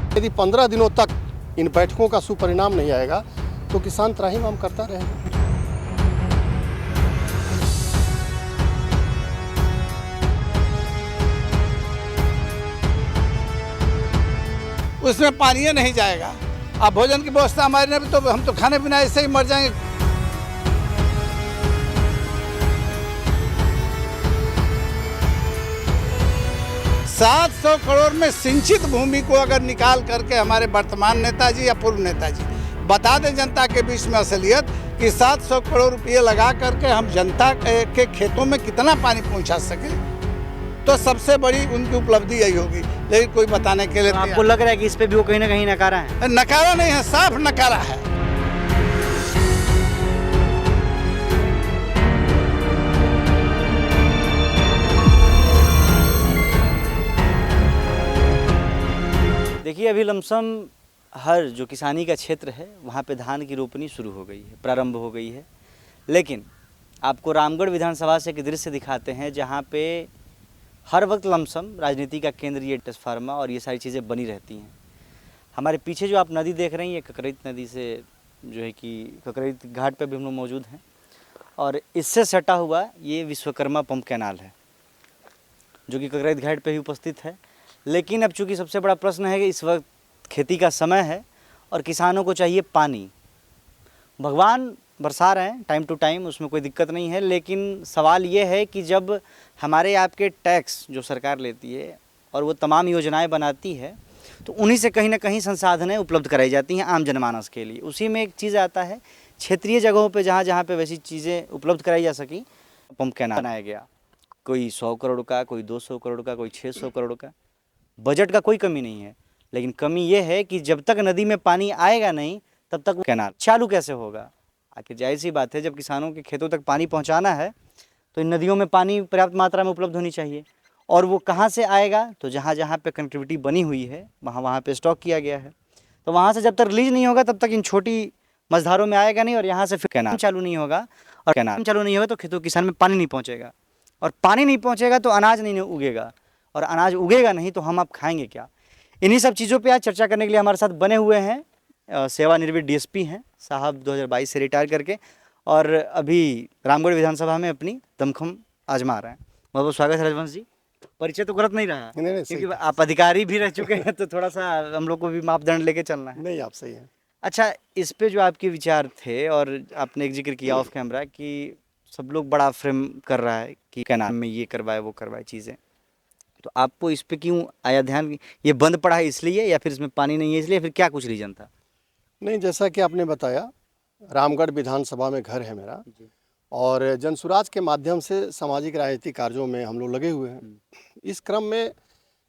यदि 15 दिनों तक इन बैठकों का सुपरिणाम नहीं आएगा तो किसान त्राहिमाम करता रहेगा। उसमें पानी नहीं जाएगा। अब भोजन की व्यवस्था हमारे ने तो हम तो खाने पीना ऐसे ही मर जाएंगे। सात 700 करोड़ में सिंचित भूमि को अगर निकाल करके हमारे वर्तमान नेताजी या पूर्व नेताजी बता दें जनता के बीच में असलियत कि 700 करोड़ रुपये लगा करके हम जनता के खेतों में कितना पानी पहुंचा सके, तो सबसे बड़ी उनकी उपलब्धि यही होगी। लेकिन कोई बताने के लिए आपको लग रहा है कि इस पे भी वो कहीं ना कहीं नकारा है? नकारा नहीं है, साफ नकारा है। देखिए, अभी लमसम हर जो किसानी का क्षेत्र है वहाँ पे धान की रोपनी शुरू हो गई है, प्रारंभ हो गई है। लेकिन आपको रामगढ़ विधानसभा से एक दृश्य दिखाते हैं जहाँ पे हर वक्त लमसम राजनीति का केंद्र ये ट्रांसफार्मर और ये सारी चीज़ें बनी रहती हैं। हमारे पीछे जो आप नदी देख रहे हैं ये ककरैत नदी से जो है कि ककरैत घाट पे भी हम लोग मौजूद हैं, और इससे सटा हुआ ये विश्वकर्मा पंप कैनाल है जो कि ककरैत घाट पे ही उपस्थित है। लेकिन अब चूँकि सबसे बड़ा प्रश्न है कि इस वक्त खेती का समय है और किसानों को चाहिए पानी। भगवान बरसा रहे हैं टाइम टू टाइम, उसमें कोई दिक्कत नहीं है, लेकिन सवाल ये है कि जब हमारे आपके टैक्स जो सरकार लेती है और वो तमाम योजनाएं बनाती है तो उन्हीं से कहीं ना कहीं संसाधनें उपलब्ध कराई जाती हैं आम जनमानस के लिए। उसी में एक चीज़ आता है क्षेत्रीय जगहों पे जहाँ जहाँ पे वैसी चीज़ें उपलब्ध कराई जा सकी, पंप कैनाल बनाया गया। कोई 100 करोड़ का, कोई 200 करोड़ का, कोई 600 करोड़ का। बजट का कोई कमी नहीं है, लेकिन कमी ये है कि जब तक नदी में पानी आएगा नहीं तब तक कैनाल चालू कैसे होगा। आखिर जाहिर सी बात है, जब किसानों के खेतों तक पानी पहुंचाना है तो इन नदियों में पानी पर्याप्त मात्रा में उपलब्ध होनी चाहिए। और वो कहाँ से आएगा, तो जहाँ जहाँ पे कनेक्टिविटी बनी हुई है वहाँ वहाँ पे स्टॉक किया गया है। तो वहाँ से जब तक रिलीज नहीं होगा तब तक इन छोटी मझधारों में आएगा नहीं, और यहाँ से फिर कैनाल चालू नहीं होगा, और कैनाल चालू नहीं होगा तो खेतों किसान में पानी नहीं पहुँचेगा, और पानी नहीं पहुँचेगा तो अनाज नहीं उगेगा, और अनाज उगेगा नहीं तो हम आप खाएंगे क्या। इन्हीं सब चीज़ों पे आज चर्चा करने के लिए हमारे साथ बने हुए हैं सेवानिवृत्त डीएसपी हैं साहब, 2022 से रिटायर करके, और अभी रामगढ़ विधानसभा में अपनी दमखम आजमा रहे हैं। बहुत बहुत स्वागत है राजवंश जी। परिचय तो गलत नहीं रहा? नहीं, क्योंकि आप अधिकारी भी रह चुके हैं तो थोड़ा सा हम लोग को भी मापदंड लेके चलना है। नहीं, आप सही हैं। अच्छा, इस पे जो आपके विचार थे, और आपने एक जिक्र किया ऑफ कैमरा कि सब लोग बड़ा फ्रेम कर रहा है कि कैनाल में ये करवाए वो करवाए चीज़ें, तो आपको इस पे क्यों आया ध्यान? ये बंद पड़ा है इसलिए, या फिर इसमें पानी नहीं है इसलिए, फिर क्या कुछ रीजन था? नहीं, जैसा कि आपने बताया, रामगढ़ विधानसभा में घर है मेरा, और जनसुराज के माध्यम से सामाजिक राजनीतिक कार्यों में हम लोग लगे हुए हैं। इस क्रम में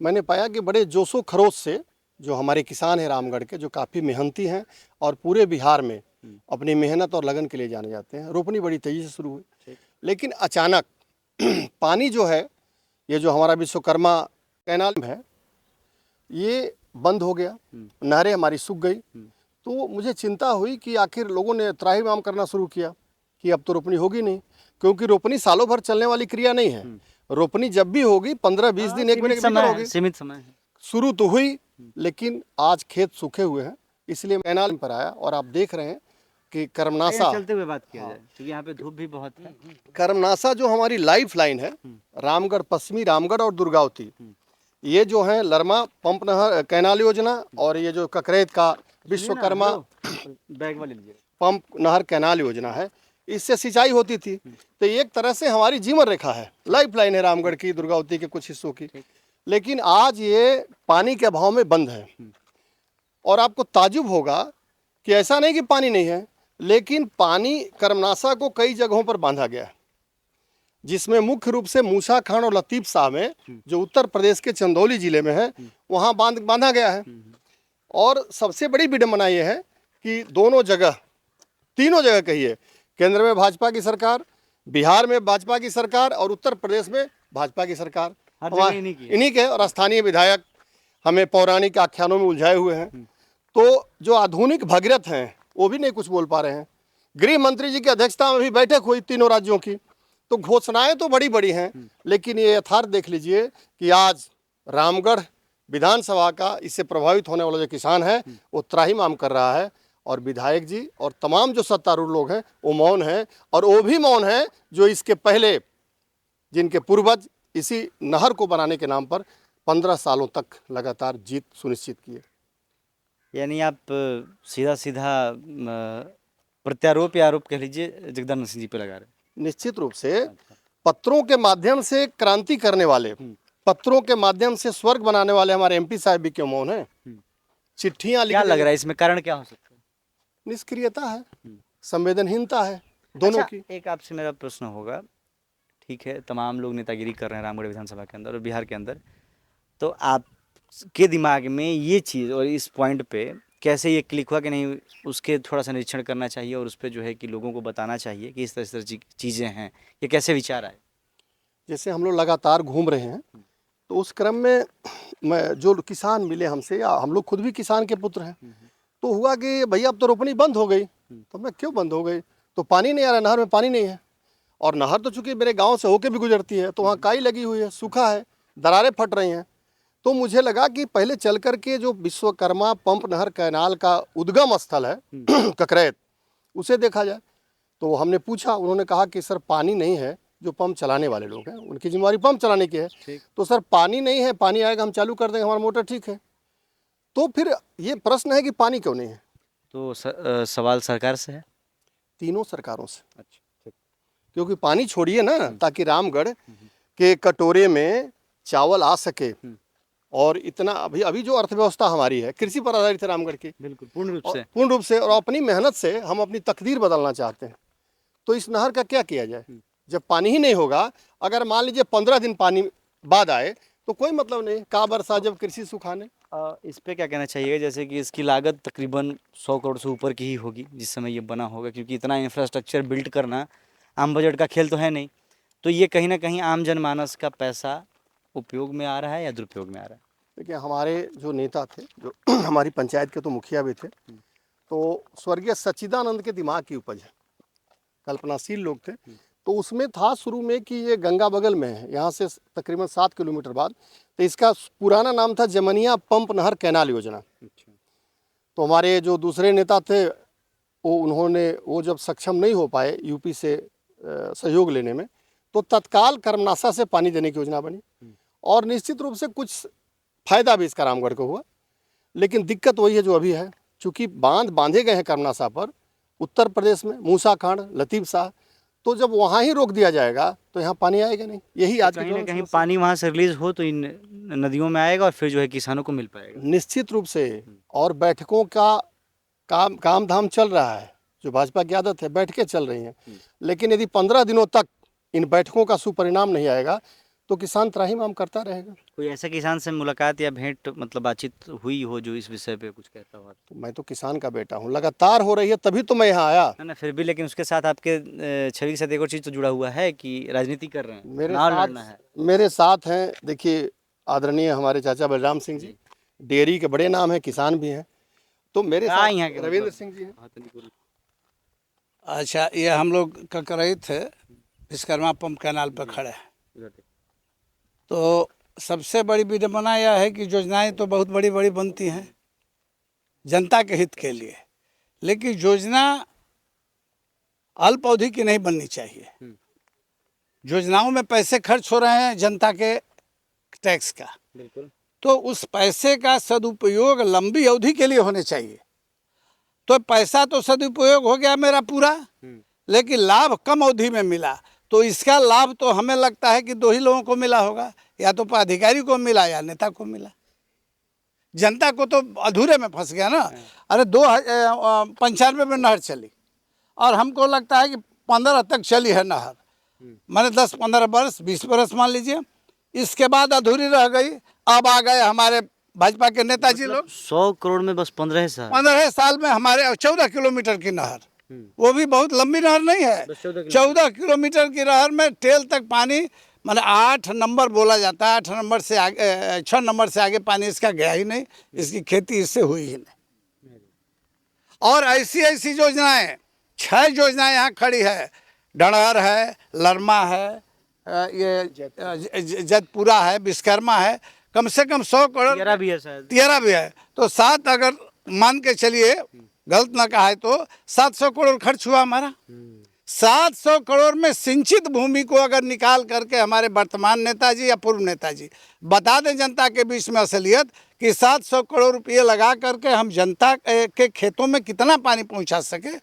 मैंने पाया कि बड़े जोशो खरोश से जो हमारे किसान हैं रामगढ़ के, जो काफ़ी मेहनती हैं और पूरे बिहार में अपनी मेहनत और लगन के लिए जाने जाते हैं, रोपनी बड़ी तेज़ी से शुरू हुई। लेकिन अचानक पानी जो है, ये जो हमारा विश्वकर्मा कैनाल है, ये बंद हो गया, नहरें हमारी सूख गई। तो मुझे चिंता हुई कि आखिर लोगों ने त्राहिमाम करना शुरू किया कि अब तो रोपनी होगी नहीं, क्योंकि रोपनी सालों भर चलने वाली क्रिया नहीं है। रोपनी जब भी होगी 15-20 दिन, 1 महीने के भीतर होगी, सीमित समय है। शुरू तो हुई, लेकिन आज खेत सूखे हुए हैं, इसलिए कैनाल पर आया। और आप देख रहे हैं कि कर्मनासा, चलते हुए बात किया जाए क्योंकि यहाँ पे धूप भी बहुत है। कर्मनासा जो हमारी लाइफ लाइन है, रामगढ़ पश्चिमी रामगढ़ और दुर्गावती, ये जो है लरमा पंप नहर कैनाल योजना, और ये जो ककरैत का विश्वकर्मा बैग वाले लीजिए पंप नहर कैनाल योजना है, इससे सिंचाई होती थी। तो एक तरह से हमारी जीवन रेखा है, लाइफ लाइन है रामगढ़ की, दुर्गावती के कुछ हिस्सों की। लेकिन आज ये पानी के अभाव में बंद है। और आपको ताजुब होगा कि ऐसा नहीं कि पानी नहीं है, लेकिन पानी कर्मनासा को कई जगहों पर बांधा गया है, जिसमें मुख्य रूप से मूसा खान और लतीफ शाह में, जो उत्तर प्रदेश के चंदौली जिले में है, वहाँ बांधा गया है। और सबसे बड़ी विडंबना ये है कि दोनों जगह, तीनों जगह कहिए, केंद्र में भाजपा की सरकार, बिहार में भाजपा की सरकार और उत्तर प्रदेश में भाजपा की सरकार, इन्हीं के, और स्थानीय विधायक हमें पौराणिक आख्यानों में उलझाए हुए हैं। तो जो आधुनिक भगीरथ हैं वो भी नहीं कुछ बोल पा रहे हैं। गृह मंत्री जी की अध्यक्षता में भी बैठक हुई तीनों राज्यों की, तो घोषणाएं तो बड़ी बड़ी हैं, लेकिन ये यथार्थ देख लीजिए कि आज रामगढ़ विधानसभा का इससे प्रभावित होने वाला जो किसान है वो त्राहिमाम कर रहा है, और विधायक जी और तमाम जो सत्तारूढ़ लोग हैं वो मौन हैं, और वो भी मौन हैं जो इसके पहले जिनके पूर्वज इसी नहर को बनाने के नाम पर 15 सालों तक लगातार जीत सुनिश्चित किए। यानी आप सीधा सीधा प्रत्यारोप या आरोप कह लीजिए जगदानंद सिंह जी पे लगा रहे हैं। निश्चित रूप से पत्रों के माध्यम से क्रांति करने वाले, पत्रों के माध्यम से स्वर्ग बनाने वाले हमारे एमपी साहब भी क्यों मौन हैं? चिट्ठियां क्या लिख लग रहा है इसमें कारण क्या हो सकता है? निष्क्रियता है, संवेदनहीनता है दोनों अच्छा, की। एक आपसे मेरा प्रश्न होगा, ठीक है, तमाम लोग नेतागिरी कर रहे हैं रामगढ़ विधानसभा के अंदर और बिहार के अंदर, तो आपके दिमाग में ये चीज़ और इस पॉइंट पे कैसे ये क्लिक हुआ कि नहीं उसके थोड़ा सा निरीक्षण करना चाहिए और उस पर जो है कि लोगों को बताना चाहिए कि इस तरह से चीज़ें हैं, ये कैसे विचार आए? जैसे हम लोग लगातार घूम रहे हैं तो उस क्रम में जो किसान मिले हमसे, या हम लोग खुद भी किसान के पुत्र हैं, तो हुआ कि भैया अब तो रोपनी बंद हो गई। तो मैं क्यों बंद हो गई? तो पानी नहीं आ रहा, नहर में पानी नहीं है, और नहर तो चूंकि मेरे गांव से होके भी गुजरती है तो वहाँ काई लगी हुई है, सूखा है, दरारें फट रही हैं। तो मुझे लगा कि पहले चल कर के जो विश्वकर्मा पंप नहर कैनाल का उद्गम स्थल है ककरैत, उसे देखा जाए। तो हमने पूछा, उन्होंने कहा कि सर पानी नहीं है, जो पंप चलाने वाले लोग हैं उनकी जिम्मेवारी पंप चलाने की है। तो सर पानी नहीं है, पानी आएगा हम चालू कर देंगे, हमारा मोटर ठीक है। तो फिर ये प्रश्न है कि पानी क्यों नहीं है? तो सवाल सरकार से है, तीनों सरकारों से। अच्छा ठीक। क्योंकि पानी छोड़िए ना, ताकि रामगढ़ के कटोरे में चावल आ सके, और इतना अभी जो अर्थव्यवस्था हमारी है कृषि पर आधारित है रामगढ़ की, बिल्कुल पूर्ण रूप से और अपनी मेहनत से हम अपनी तकदीर बदलना चाहते हैं। तो इस नहर का क्या किया जाए जब पानी ही नहीं होगा? अगर मान लीजिए 15 दिन पानी बाद आए तो कोई मतलब नहीं, का बरसा जब कृषि सुखाने। इस पे क्या कहना चाहिएगा? जैसे कि इसकी लागत तकरीबन 100 करोड़ से ऊपर की ही होगी जिस समय ये बना होगा, क्योंकि इतना इंफ्रास्ट्रक्चर बिल्ड करना आम बजट का खेल तो है नहीं। तो ये कहीं ना कहीं आम जनमानस का पैसा उपयोग में आ रहा है या दुरुपयोग में आ रहा है? देखिए, हमारे जो नेता थे, जो हमारी पंचायत के तो मुखिया भी थे, तो स्वर्गीय सच्चिदानंद के दिमाग की उपज है, कल्पनाशील लोग थे। तो उसमें था शुरू में कि ये गंगा बगल में है, यहाँ से तकरीबन 7 किलोमीटर बाद। तो इसका पुराना नाम था जमनिया पंप नहर कैनाल योजना। तो हमारे जो दूसरे नेता थे वो जब सक्षम नहीं हो पाए यूपी से सहयोग लेने में, तो तत्काल कर्मनाशा से पानी देने की योजना बनी, और निश्चित रूप से कुछ फायदा भी इसका रामगढ़ को हुआ। लेकिन दिक्कत वही है जो अभी है, चूँकि बांधे गए हैं कर्मनाशा पर उत्तर प्रदेश में मूसाखांड, लतीफ शाह, तो जब वहाँ ही रोक दिया जाएगा तो यहाँ पानी आएगा नहीं। यही आज कहीं ना कहीं पानी वहाँ से रिलीज हो तो इन नदियों में आएगा और फिर जो है किसानों को मिल पाएगा निश्चित रूप से। और बैठकों का काम धाम चल रहा है, जो भाजपा की आदत है, बैठकें चल रही हैं, लेकिन यदि 15 दिनों तक इन बैठकों का सुपरिणाम नहीं आएगा तो किसान त्राहिमाम करता रहेगा। कोई ऐसा किसान से मुलाकात या भेंट मतलब बातचीत हुई हो जो इस विषय पे कुछ कहता हो? तो मैं तो किसान का बेटा हूँ, लगातार हो रही है, तभी तो मैं यहाँ आया ना फिर भी, लेकिन उसके साथ आपके छवि के साथ एक और चीज़ तो जुड़ा हुआ है कि राजनीति कर रहे हैं, मेरे साथ हैं। देखिए, आदरणीय हमारे चाचा बलराम सिंह जी, डेयरी के बड़े नाम हैं, किसान भी हैं। तो मेरे साथ रविंद्र सिंह जी हैं। अच्छा, ये हम लोग ककरैत थे, विश्वकर्मा पंप कैनाल पर खड़े हैं। तो सबसे बड़ी विडंबना यह है कि योजनाएं तो बहुत बड़ी बड़ी बनती हैं जनता के हित के लिए, लेकिन योजना अल्प अवधि की नहीं बननी चाहिए। योजनाओं में पैसे खर्च हो रहे हैं जनता के टैक्स का, बिल्कुल, तो उस पैसे का सदुपयोग लंबी अवधि के लिए होने चाहिए। तो पैसा तो सदुपयोग हो गया मेरा पूरा, लेकिन लाभ कम अवधि में मिला। तो इसका लाभ तो हमें लगता है कि 2 ही लोगों को मिला होगा, या तो पदाधिकारी को मिला या नेता को मिला। जनता को तो अधूरे में फंस गया ना। अरे 95 में नहर चली, और हमको लगता है कि 15 तक चली है नहर, मैंने 10-15 वर्ष 20 वर्ष मान लीजिए, इसके बाद अधूरी रह गई। अब आ गए हमारे भाजपा के नेताजी लोग, 100 करोड़ में बस 15 साल में हमारे 14 किलोमीटर की नहर, वो भी बहुत लंबी नहर नहीं है, 14 किलोमीटर की नहर में टेल तक पानी, मैंने 8 नंबर बोला जाता है, 8 नंबर से आगे 6 नंबर से आगे पानी इसका गया ही नहीं, इसकी खेती इससे हुई ही नहीं। और ऐसी ऐसी योजनाएं, 6 योजनाएं यहाँ खड़ी है, डणहर है, लरमा है, ये जतपुरा है, विश्वकर्मा है, कम से कम 100 करोड़ 13 भी है शायद। 13 भी है, तो 7 अगर मान के चलिए, गलत ना कहा है तो 700 करोड़ खर्च हुआ हमारा। 700 करोड़ में सिंचित भूमि को अगर निकाल करके हमारे वर्तमान नेताजी या पूर्व नेताजी बता दें जनता के बीच में असलियत कि 700 करोड़ रुपये लगा करके हम जनता के खेतों में कितना पानी पहुंचा सके,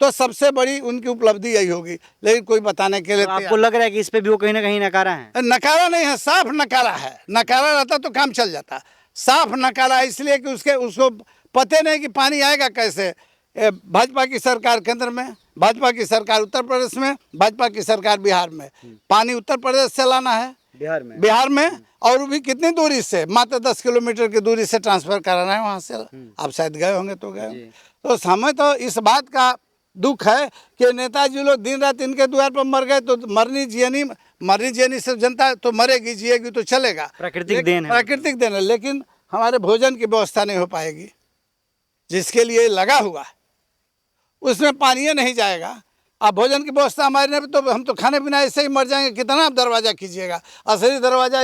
तो सबसे बड़ी उनकी उपलब्धि यही होगी। लेकिन कोई बताने के लिए तो आपको लग रहा है कि इस पे भी वो कहीं ना कहीं नकारा है? नकारा नहीं है, साफ नकारा है। नकारा रहता तो काम चल जाता, साफ नकारा है इसलिए कि उसको पते नहीं कि पानी आएगा कैसे। भाजपा की सरकार केंद्र में, भाजपा की सरकार उत्तर प्रदेश में, भाजपा की सरकार बिहार में। पानी उत्तर प्रदेश से लाना है, बिहार में और भी कितनी दूरी से, मात्र 10 किलोमीटर की दूरी से ट्रांसफर कराना है वहाँ से। आप शायद गए होंगे तो गए होंगे। तो हमें तो इस बात का दुख है कि नेताजी लोग दिन रात इनके द्वार पर मर गए, तो मरनी जियनी से जनता तो मरेगी, जिएगी तो चलेगा, प्राकृतिक देन है। प्राकृतिक देन है। लेकिन हमारे भोजन की व्यवस्था नहीं हो पाएगी, जिसके लिए लगा हुआ है उसमें पानी नहीं जाएगा। अब भोजन की व्यवस्था हमारे नहीं, तो हम तो खाने पीना ऐसे ही मर जाएंगे। कितना आप दरवाज़ा कीजिएगा, असली दरवाज़ा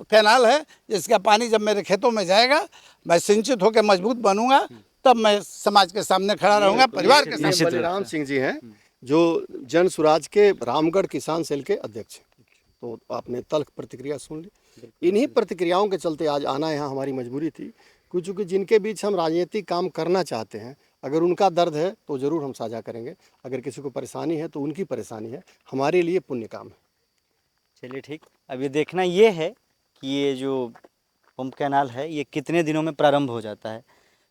कैनाल है, जिसका पानी जब मेरे खेतों में जाएगा, मैं सिंचित होकर मजबूत बनूंगा, तब मैं समाज के सामने खड़ा रहूंगा, परिवार के सामने। बलिराम सिंह जी हैं जो जन स्वराज के रामगढ़ किसान सेल के अध्यक्ष हैं। तो आपने तल्ख प्रतिक्रिया सुन ली। इन्हीं प्रतिक्रियाओं के चलते आज आना यहाँ हमारी मजबूरी थी, क्योंकि जिनके बीच हम राजनीतिक काम करना चाहते हैं, अगर उनका दर्द है तो ज़रूर हम साझा करेंगे, अगर किसी को परेशानी है तो उनकी परेशानी है, हमारे लिए पुण्य काम है। चलिए ठीक, अब ये देखना ये है कि ये जो पंप कैनाल है ये कितने दिनों में प्रारंभ हो जाता है,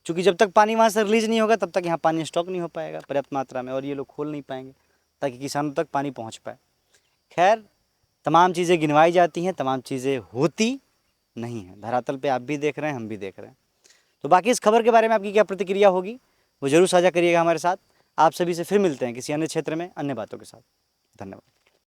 क्योंकि जब तक पानी वहाँ से रिलीज नहीं होगा तब तक यहाँ पानी स्टॉक नहीं हो पाएगा पर्याप्त मात्रा में, और ये लोग खोल नहीं पाएंगे ताकि किसानों तक पानी पहुँच पाए। खैर, तमाम चीज़ें गिनवाई जाती हैं, तमाम चीज़ें होती नहीं हैं धरातल पे। आप भी देख रहे हैं, हम भी देख रहे हैं। तो बाकी इस खबर के बारे में आपकी क्या प्रतिक्रिया होगी वो ज़रूर साझा करिएगा हमारे साथ। आप सभी से फिर मिलते हैं किसी अन्य क्षेत्र में अन्य बातों के साथ। धन्यवाद।